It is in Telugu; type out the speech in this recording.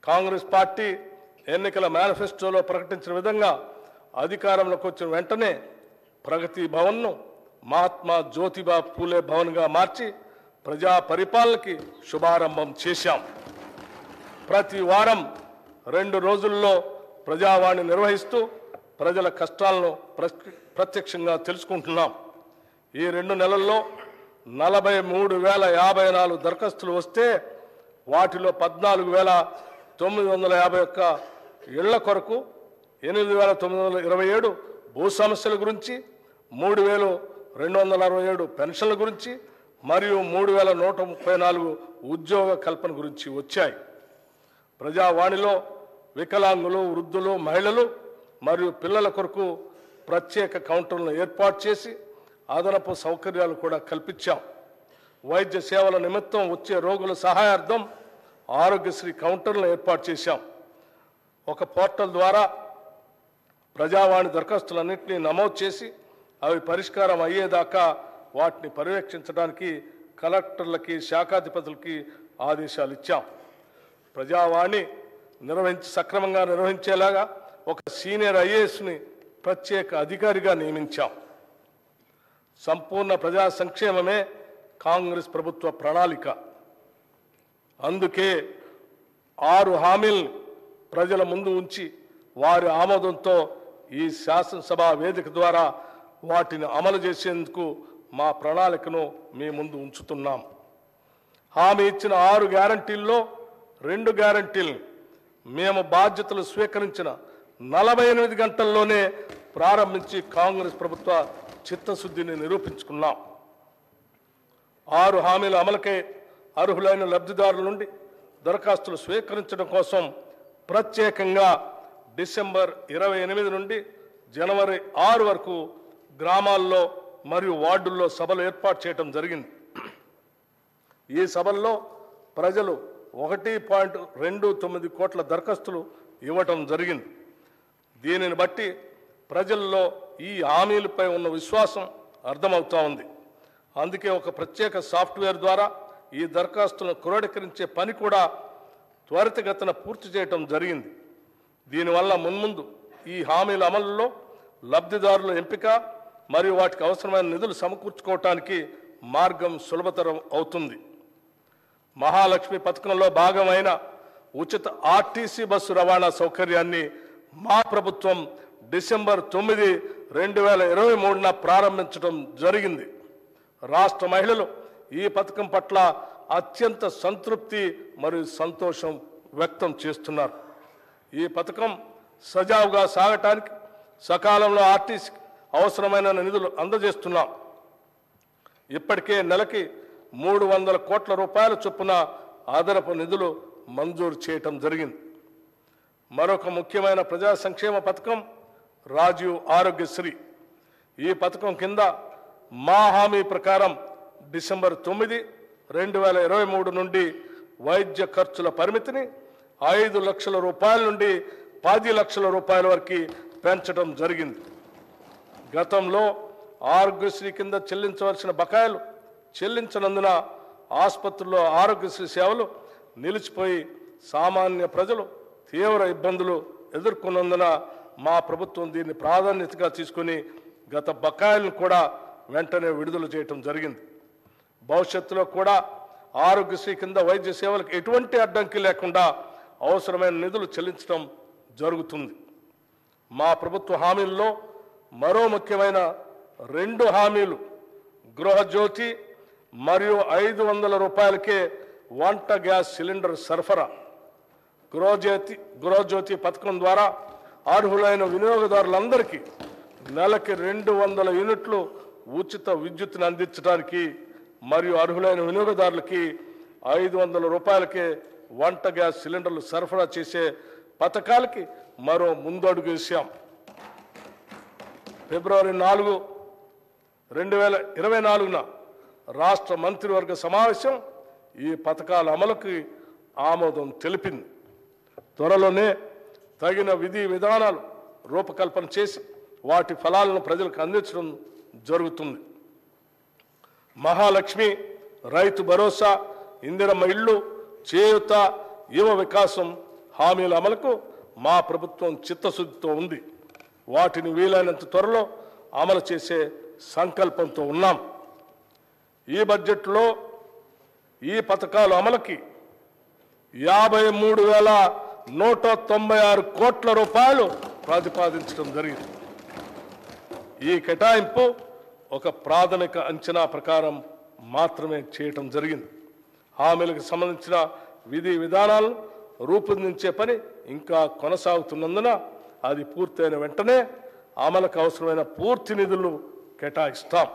కాంగ్రెస్ పార్టీ ఎన్నికల మేనిఫెస్టోలో ప్రకటించిన విధంగా అధికారంలోకి వచ్చిన వెంటనే ప్రగతి భవన్ను మహాత్మా జ్యోతిబా పూలే భవన్గా మార్చి ప్రజా పరిపాలనకి శుభారంభం చేశాం. ప్రతి వారం 2 రోజుల్లో ప్రజావాణి నిర్వహిస్తూ ప్రజల కష్టాలను ప్రత్యక్షంగా తెలుసుకుంటున్నాం. ఈ 2 నెలల్లో 43,054 దరఖాస్తులు వస్తే వాటిలో 14,951 ఇళ్ల కొరకు, 8,927 భూ సమస్యల గురించి, 3,267 పెన్షన్ల గురించి మరియు 3,134 ఉద్యోగ కల్పన గురించి వచ్చాయి. ప్రజావాణిలో వికలాంగులు, వృద్ధులు, మహిళలు మరియు పిల్లల కొరకు ప్రత్యేక కౌంటర్లను ఏర్పాటు చేసి అదనపు సౌకర్యాలు కూడా కల్పించాం. వైద్య సేవల నిమిత్తం వచ్చే రోగుల సహాయార్థం ఆరోగ్యశ్రీ కౌంటర్లను ఏర్పాటు చేశాం. ఒక పోర్టల్ ద్వారా ప్రజావాణి దరఖాస్తులన్నింటినీ నమోదు చేసి అవి పరిష్కారం అయ్యేదాకా వాటిని పర్యవేక్షించడానికి కలెక్టర్లకి, శాఖాధిపతులకి ఆదేశాలు ఇచ్చాం. ప్రజావాణి సక్రమంగా నిర్వహించేలాగా ఒక సీనియర్ ఐఏఎస్ని ప్రత్యేక అధికారిగా నియమించాం. సంపూర్ణ ప్రజా సంక్షేమమే కాంగ్రెస్ ప్రభుత్వ ప్రణాళిక. అందుకే 6 హామీలను ప్రజల ముందు ఉంచి వారి ఆమోదంతో ఈ శాసనసభ వేదిక ద్వారా వాటిని అమలు చేసేందుకు మా ప్రణాళికను మీ ముందు ఉంచుతున్నాం. హామీ ఇచ్చిన 6 గ్యారంటీల్లో 2 గ్యారంటీలను మేము బాధ్యతలు స్వీకరించిన 48 గంటల్లోనే ప్రారంభించి కాంగ్రెస్ ప్రభుత్వ చిత్తశుద్ధిని నిరూపించుకున్నాం. 6 హామీల అమలుకై అర్హులైన లబ్ధిదారుల నుండి దరఖాస్తులు స్వీకరించడం కోసం ప్రత్యేకంగా డిసెంబర్ 28 నుండి జనవరి 6 వరకు గ్రామాల్లో మరియు వార్డుల్లో సభలు ఏర్పాటు చేయడం జరిగింది. ఈ సభల్లో ప్రజలు 1.29 కోట్ల దరఖాస్తులు ఇవ్వటం జరిగింది. దీనిని బట్టి ప్రజల్లో ఈ హామీలపై ఉన్న విశ్వాసం అర్థమవుతా ఉంది. అందుకే ఒక ప్రత్యేక సాఫ్ట్వేర్ ద్వారా ఈ దరఖాస్తులను క్రోడీకరించే పని కూడా త్వరితగతిన పూర్తి చేయటం జరిగింది. దీనివల్ల మున్ముందు ఈ హామీల అమలులో లబ్ధిదారుల ఎంపిక మరియు వాటికి అవసరమైన నిధులు సమకూర్చుకోవటానికి మార్గం సులభతరం అవుతుంది. మహాలక్ష్మి పథకంలో భాగమైన ఉచిత ఆర్టీసీ బస్సు రవాణా సౌకర్యాన్ని మా ప్రభుత్వం డిసెంబర్ 9, 2023న ప్రారంభించడం జరిగింది. రాష్ట్ర మహిళలు ఈ పథకం పట్ల అత్యంత సంతృప్తి మరియు సంతోషం వ్యక్తం చేస్తున్నారు. ఈ పథకం సజావుగా సాగటానికి సకాలంలో ఆర్టీసీకి అవసరమైన నిధులు అందజేస్తున్నాం. ఇప్పటికే నెలకి 300 కోట్ల రూపాయల చొప్పున అదనపు నిధులు మంజూరు చేయటం జరిగింది. మరొక ముఖ్యమైన ప్రజా సంక్షేమ పథకం రాజీవ్ ఆరోగ్యశ్రీ. ఈ పథకం కింద మా హామీ ప్రకారం డిసెంబర్ 9, 2023 నుండి వైద్య ఖర్చుల పరిమితిని 5 లక్షల రూపాయల నుండి 10 లక్షల రూపాయల వరకు పెంచడం జరిగింది. గతంలో ఆరోగ్యశ్రీ కింద చెల్లించవలసిన బకాయిలు చెల్లించనందున ఆసుపత్రుల్లో ఆరోగ్యశ్రీ సేవలు నిలిచిపోయి సామాన్య ప్రజలు తీవ్ర ఇబ్బందులు ఎదుర్కొన్నందున మా ప్రభుత్వం దీన్ని ప్రాధాన్యతగా తీసుకుని గత బకాయిలను కూడా వెంటనే విడుదల చేయటం జరిగింది. భవిష్యత్తులో కూడా ఆరోగ్యశ్రీ కింద వైద్య సేవలకు ఎటువంటి అడ్డంకి లేకుండా అవసరమైన నిధులు చెల్లించడం జరుగుతుంది. మా ప్రభుత్వ హామీల్లో మరో ముఖ్యమైన 2 హామీలు గృహజ్యోతి మరియు 500 రూపాయలకే వంట గ్యాస్ సిలిండర్ సరఫరా. గృహజ్యోతి పథకం ద్వారా అర్హులైన వినియోగదారులందరికీ నెలకి 200 యూనిట్లు ఉచిత విద్యుత్తును అందించడానికి మరియు అర్హులైన వినియోగదారులకి 500 రూపాయలకే వంట గ్యాస్ సిలిండర్లు సరఫరా చేసే పథకాలకి మరో ముందడుగు వేశాం. ఫిబ్రవరి 4, 2024న రాష్ట్ర మంత్రివర్గ సమావేశం ఈ పథకాల అమలుకి ఆమోదం తెలిపింది. త్వరలోనే తగిన విధి విధానాలు రూపకల్పన చేసి వాటి ఫలాలను ప్రజలకు అందించడం జరుగుతుంది. మహాలక్ష్మి, రైతు భరోసా, ఇందిరమ్మ ఇళ్ళు, చేయూత, యువ వికాసం హామీల అమలుకు మా ప్రభుత్వం చిత్తశుద్ధితో ఉంది. వాటిని వీలైనంత త్వరలో అమలు చేసే సంకల్పంతో ఉన్నాం. ఈ బడ్జెట్లో ఈ పథకాల అమలుకి 53,196 కోట్ల రూపాయలు ప్రతిపాదించడం జరిగింది. ఈ కేటాయింపు ఒక ప్రాథమిక అంచనా ప్రకారం మాత్రమే చేయటం జరిగింది. హామీలకు సంబంధించిన విధి విధానాలను రూపొందించే పని ఇంకా కొనసాగుతున్నందున అది పూర్తయిన వెంటనే అమలుకు అవసరమైన పూర్తి నిధులు కేటాయిస్తాం.